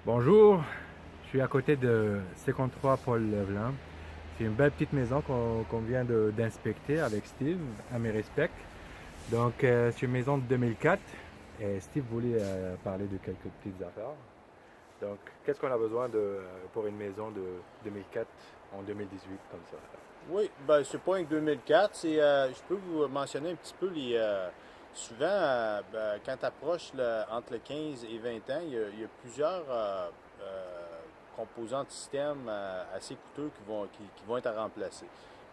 Bonjour, je suis à côté de 53 Paul Leblanc. C'est une belle petite maison qu'on vient d'inspecter avec Steve, à mes respects. Donc, c'est une maison de 2004 et Steve voulait parler de quelques petites affaires. Donc, qu'est-ce qu'on a besoin pour une maison de 2004 en 2018 comme ça? Oui, ben c'est pas un 2004. Je peux vous mentionner un petit peu souvent, quand tu approches entre le 15 et 20 ans, il y a plusieurs composants de système assez coûteux qui vont être à remplacer.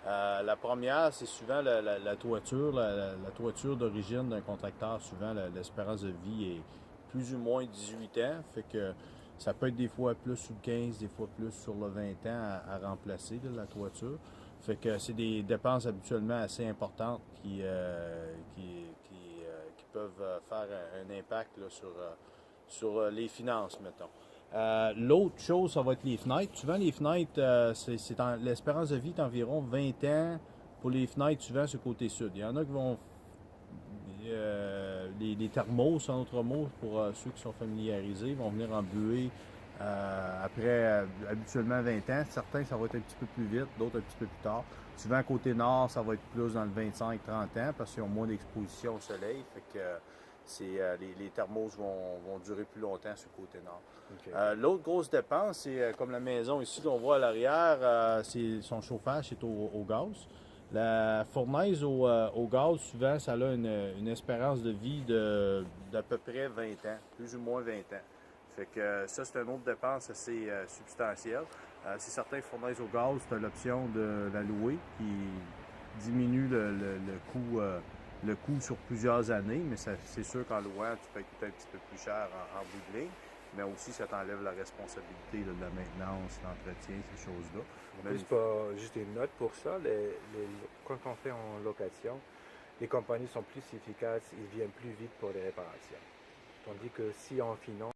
La première, c'est souvent la toiture, la toiture d'origine d'un contracteur. Souvent, l'espérance de vie est plus ou moins 18 ans, fait que ça peut être des fois plus sur le 15, des fois plus sur le 20 ans à remplacer là, la toiture. Fait que c'est des dépenses habituellement assez importantes qui peuvent faire un impact là, sur les finances, mettons. L'autre chose, ça va être les fenêtres. Souvent, les fenêtres, l'espérance de vie est environ 20 ans pour les fenêtres, souvent sur le côté sud. Il y en a qui vont. Les thermos, en autre mot, pour ceux qui sont familiarisés, vont venir en buée après habituellement 20 ans. Certains, ça va être un petit peu plus vite, d'autres un petit peu plus tard. Souvent, côté nord, ça va être plus dans le 25-30 ans parce qu'ils ont moins d'exposition au soleil. Fait que les thermos vont durer plus longtemps sur le côté nord. Ok. L'autre grosse dépense, c'est comme la maison ici qu'on voit à l'arrière, son chauffage, c'est au gaz. La fournaise au gaz, souvent, ça a une espérance de vie d'à peu près 20 ans, plus ou moins 20 ans. Fait que ça, c'est une autre dépense assez substantielle. Si certains fournaises au gaz, tu as l'option de la louer qui diminue le coût sur plusieurs années, mais c'est sûr qu'en louant, tu peux coûter un petit peu plus cher en bout de ligne, mais aussi ça t'enlève la responsabilité de la maintenance, l'entretien, ces choses-là. En Mais plus, pas juste une note pour ça, quand on fait en location, les compagnies sont plus efficaces, ils viennent plus vite pour les réparations. Tandis que si on finance,